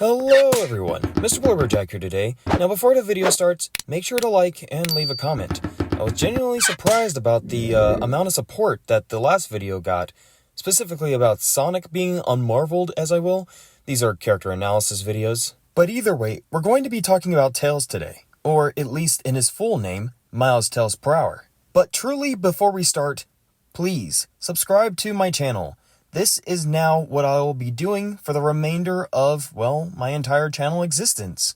Hello everyone, Mr. Blubberjack here today. Now before the video starts, make sure to like and leave a comment. I was genuinely surprised about the amount of support that the last video got, specifically about Sonic being unmarveled, as I will. These are character analysis videos. But either way, we're going to be talking about Tails today, or at least in his full name, Miles Tails PROWER. But truly, before we start, please subscribe to my channel. This is now what I will be doing for the remainder of, well, my entire channel existence.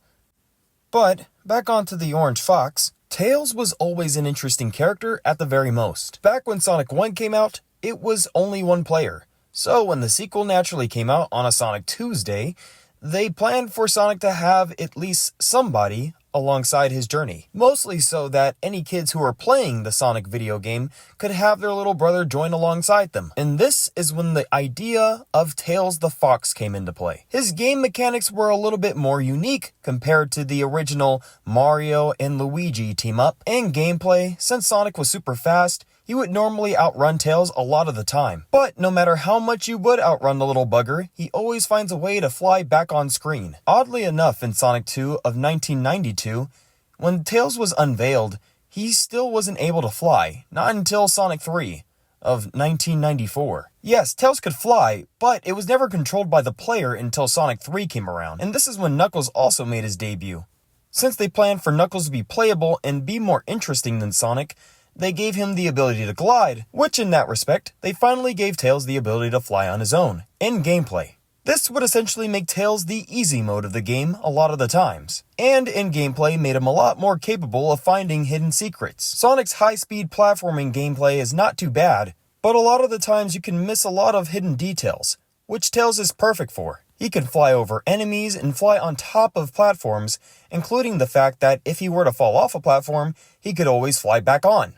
But, back onto the Orange Fox, Tails was always an interesting character at the very most. Back when Sonic 1 came out, it was only one player. So when the sequel naturally came out on a Sonic Tuesday, they planned for Sonic to have at least somebody alongside his journey. Mostly so that any kids who are playing the Sonic video game could have their little brother join alongside them. And this is when the idea of Tails the Fox came into play. His game mechanics were a little bit more unique compared to the original Mario and Luigi team up. And gameplay, since Sonic was super fast, he would normally outrun Tails a lot of the time. But no matter how much you would outrun the little bugger, he always finds a way to fly back on screen. Oddly enough, in Sonic 2 of 1992, when Tails was unveiled, he still wasn't able to fly, not until Sonic 3 of 1994. Yes, Tails could fly, but it was never controlled by the player until Sonic 3 came around. And this is when Knuckles also made his debut. Since they planned for Knuckles to be playable and be more interesting than Sonic, they gave him the ability to glide, which in that respect, they finally gave Tails the ability to fly on his own, in gameplay. This would essentially make Tails the easy mode of the game a lot of the times, and in gameplay made him a lot more capable of finding hidden secrets. Sonic's high-speed platforming gameplay is not too bad, but a lot of the times you can miss a lot of hidden details, which Tails is perfect for. He can fly over enemies and fly on top of platforms, including the fact that if he were to fall off a platform, he could always fly back on.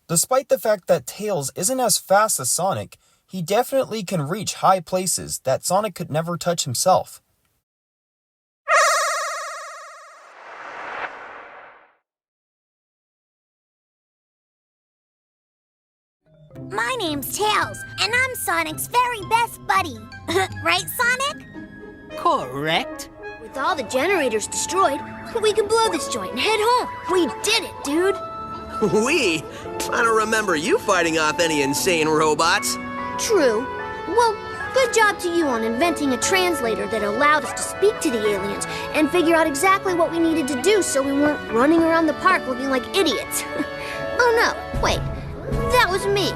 Despite the fact that Tails isn't as fast as Sonic, he definitely can reach high places that Sonic could never touch himself. My name's Tails, and I'm Sonic's very best buddy. Right, Sonic? Correct. With all the generators destroyed, we can blow this joint and head home. We did it, dude. We? I don't remember you fighting off any insane robots. True. Well, good job to you on inventing a translator that allowed us to speak to the aliens and figure out exactly what we needed to do so we weren't running around the park looking like idiots. Oh no, wait. That was me.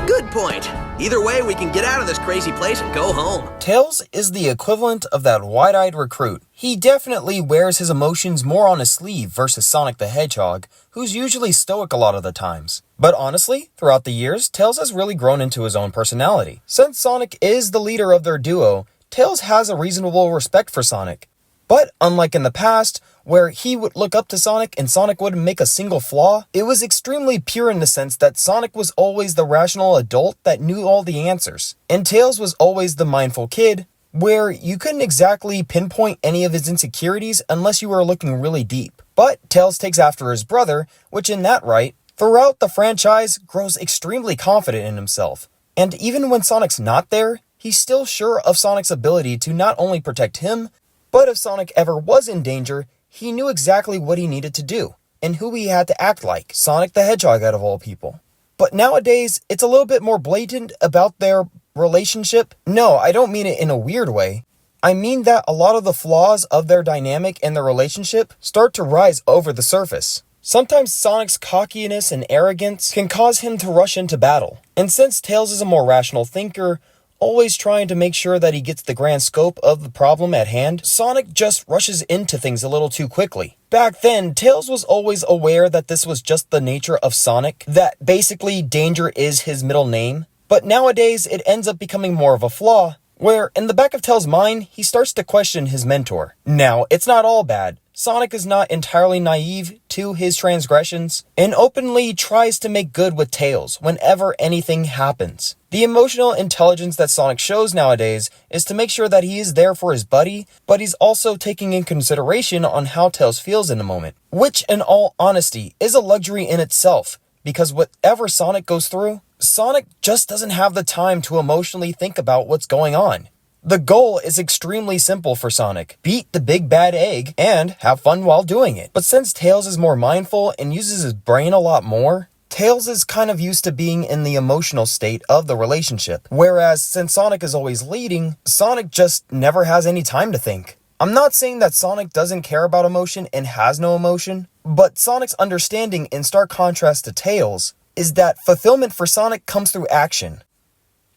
Good point. Either way, we can get out of this crazy place and go home. Tails is the equivalent of that wide-eyed recruit. He definitely wears his emotions more on his sleeve versus Sonic the Hedgehog, who's usually stoic a lot of the times. But honestly, throughout the years, Tails has really grown into his own personality. Since Sonic is the leader of their duo, Tails has a reasonable respect for Sonic. But unlike in the past, where he would look up to Sonic and Sonic wouldn't make a single flaw, it was extremely pure in the sense that Sonic was always the rational adult that knew all the answers. And Tails was always the mindful kid, where you couldn't exactly pinpoint any of his insecurities unless you were looking really deep. But Tails takes after his brother, which in that right, throughout the franchise, grows extremely confident in himself. And even when Sonic's not there, he's still sure of Sonic's ability to not only protect him, but if Sonic ever was in danger, he knew exactly what he needed to do, and who he had to act like, Sonic the Hedgehog out of all people. But nowadays, it's a little bit more blatant about their relationship. No, I don't mean it in a weird way. I mean that a lot of the flaws of their dynamic and their relationship start to rise over the surface. Sometimes Sonic's cockiness and arrogance can cause him to rush into battle. And since Tails is a more rational thinker, always trying to make sure that he gets the grand scope of the problem at hand, Sonic just rushes into things a little too quickly. Back then, Tails was always aware that this was just the nature of Sonic, that basically danger is his middle name. But nowadays, it ends up becoming more of a flaw, where in the back of Tails' mind, he starts to question his mentor. Now, it's not all bad. Sonic is not entirely naive to his transgressions, and openly tries to make good with Tails whenever anything happens. The emotional intelligence that Sonic shows nowadays is to make sure that he is there for his buddy, but he's also taking in consideration on how Tails feels in the moment, which in all honesty is a luxury in itself, because whatever Sonic goes through, Sonic just doesn't have the time to emotionally think about what's going on. The goal is extremely simple for Sonic. Beat the big bad egg and have fun while doing it. But since Tails is more mindful and uses his brain a lot more, Tails is kind of used to being in the emotional state of the relationship. Whereas since Sonic is always leading, Sonic just never has any time to think. I'm not saying that Sonic doesn't care about emotion and has no emotion, but Sonic's understanding, in stark contrast to Tails, is that fulfillment for Sonic comes through action.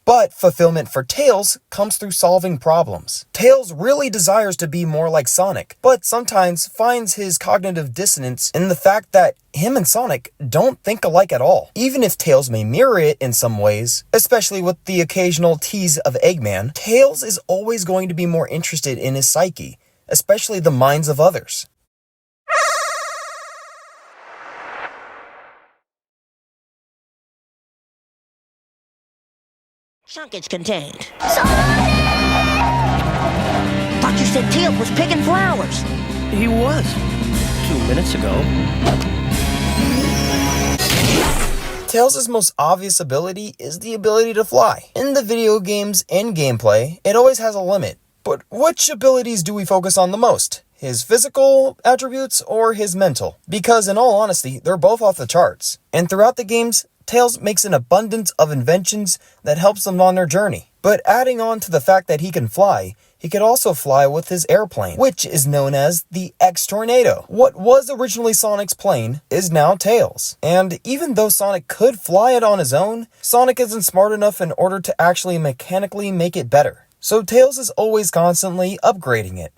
But fulfillment for Tails comes through solving problems. Tails really desires to be more like Sonic, but sometimes finds his cognitive dissonance in the fact that him and Sonic don't think alike at all. Even if Tails may mirror it in some ways, especially with the occasional tease of Eggman, Tails is always going to be more interested in his psyche, especially the minds of others. Chunkage contained. Thought you said Tails was picking flowers. He was. 2 minutes ago. Tails' most obvious ability is the ability to fly. In the video games and gameplay, it always has a limit. But which abilities do we focus on the most? His physical attributes or his mental? Because in all honesty, they're both off the charts. And throughout the games, Tails makes an abundance of inventions that helps them on their journey. But adding on to the fact that he can fly, he could also fly with his airplane, which is known as the X-Tornado. What was originally Sonic's plane is now Tails. And even though Sonic could fly it on his own, Sonic isn't smart enough in order to actually mechanically make it better. So Tails is always constantly upgrading it.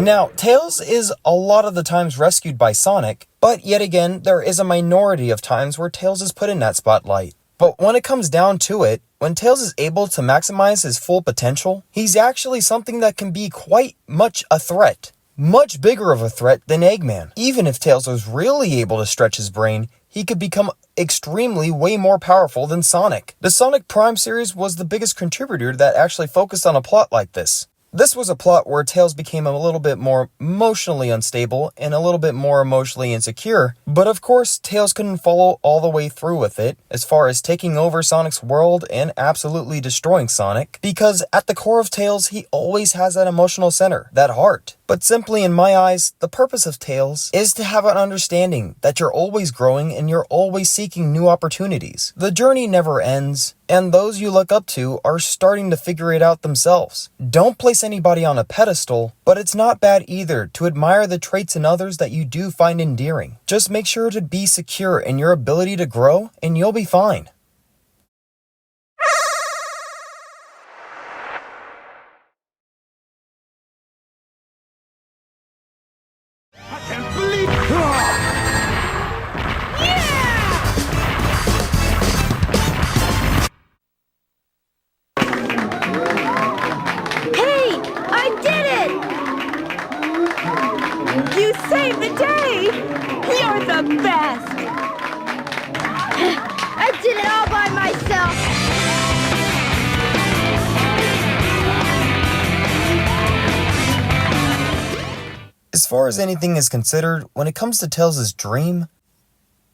Now, Tails is a lot of the times rescued by Sonic, but yet again, there is a minority of times where Tails is put in that spotlight. But when it comes down to it, when Tails is able to maximize his full potential, he's actually something that can be quite much a threat. Much bigger of a threat than Eggman. Even if Tails was really able to stretch his brain, he could become extremely way more powerful than Sonic. The Sonic Prime series was the biggest contributor that actually focused on a plot like this. This was a plot where Tails became a little bit more emotionally unstable and a little bit more emotionally insecure, but of course Tails couldn't follow all the way through with it as far as taking over Sonic's world and absolutely destroying Sonic, because at the core of Tails he always has that emotional center, that heart. But simply in my eyes, the purpose of Tails is to have an understanding that you're always growing and you're always seeking new opportunities. The journey never ends, and those you look up to are starting to figure it out themselves. Don't place anybody on a pedestal, but it's not bad either to admire the traits in others that you do find endearing. Just make sure to be secure in your ability to grow, and you'll be fine. You saved the day! You're the best! I did it all by myself! As far as anything is considered, when it comes to Tails' dream,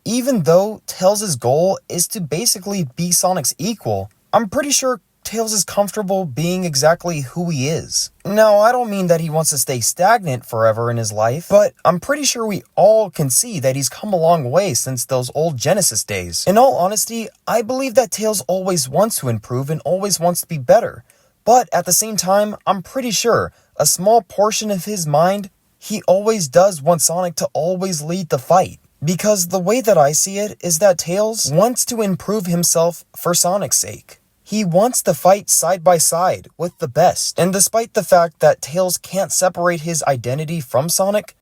even though Tails' goal is to basically be Sonic's equal, I'm pretty sure Tails is comfortable being exactly who he is. Now, I don't mean that he wants to stay stagnant forever in his life, but I'm pretty sure we all can see that he's come a long way since those old Genesis days. In all honesty, I believe that Tails always wants to improve and always wants to be better. But at the same time, I'm pretty sure a small portion of his mind, he always does want Sonic to always lead the fight. Because the way that I see it is that Tails wants to improve himself for Sonic's sake. He wants to fight side by side with the best. And despite the fact that Tails can't separate his identity from Sonic,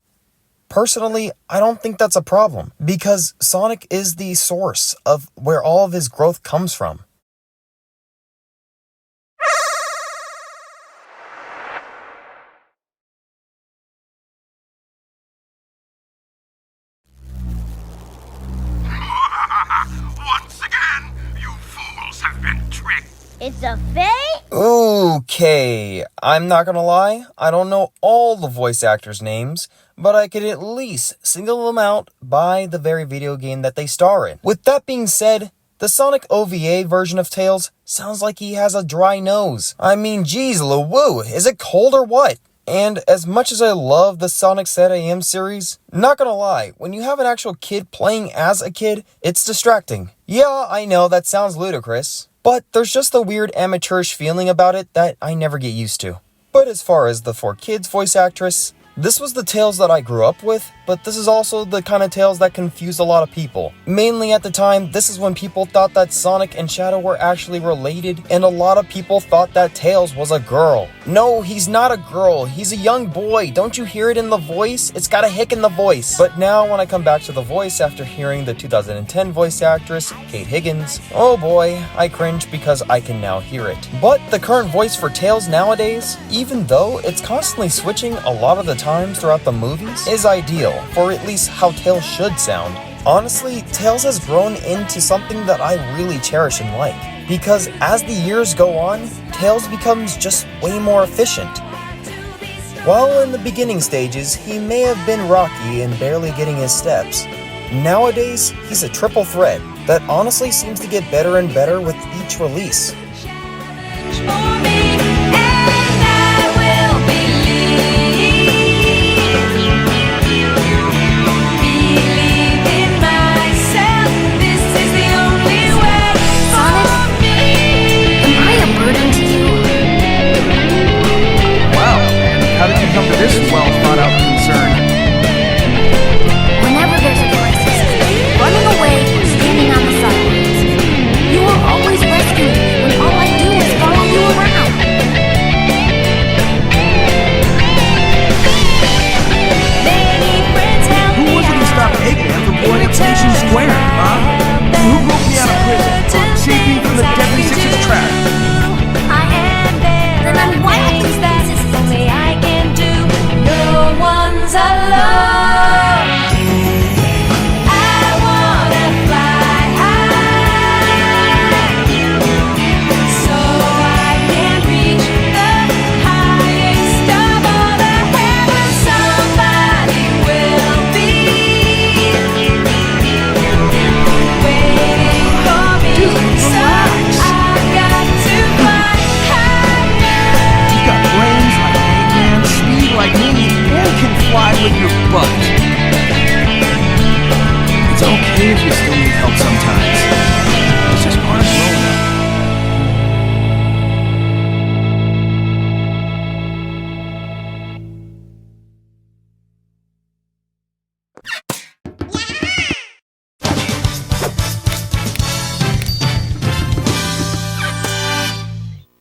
personally, I don't think that's a problem, because Sonic is the source of where all of his growth comes from. Once again, you fools have been tricked. It's a fake? Okay, I'm not gonna lie, I don't know all the voice actors' names, but I could at least single them out by the very video game that they star in. With that being said, the Sonic OVA version of Tails sounds like he has a dry nose. I mean, geez, Lou, is it cold or what? And as much as I love the Sonic SatAM series, not gonna lie, when you have an actual kid playing as a kid, it's distracting. Yeah, I know that sounds ludicrous, but there's just a weird amateurish feeling about it that I never get used to. But as far as the 4Kids voice actress, this was the Tails that I grew up with, but this is also the kind of Tails that confused a lot of people. Mainly at the time, this is when people thought that Sonic and Shadow were actually related, and a lot of people thought that Tails was a girl. No, he's not a girl, he's a young boy. Don't you hear it in the voice? It's got a hick in the voice. But now when I come back to the voice after hearing the 2010 voice actress, Kate Higgins, oh boy, I cringe because I can now hear it. But the current voice for Tails nowadays, even though it's constantly switching a lot of the times throughout the movies, is ideal for at least how Tails should sound. Honestly, Tails has grown into something that I really cherish and like, because as the years go on, Tails becomes just way more efficient. While in the beginning stages, he may have been rocky and barely getting his steps, nowadays he's a triple threat that honestly seems to get better and better with each release. How did you come to this well-thought-out concern? Whenever there's a crisis, running away or standing on the sidelines, you will always rescue me when all I do is follow you around. Who was it who stopped Eggman from blowing up Station Square, huh? Who broke me out of prison or saved me from the Deadly Six's trap? Then I'm wildly with your butt. It's okay if you still need help sometimes. It's just part of growing up.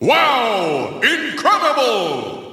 Wow! Incredible!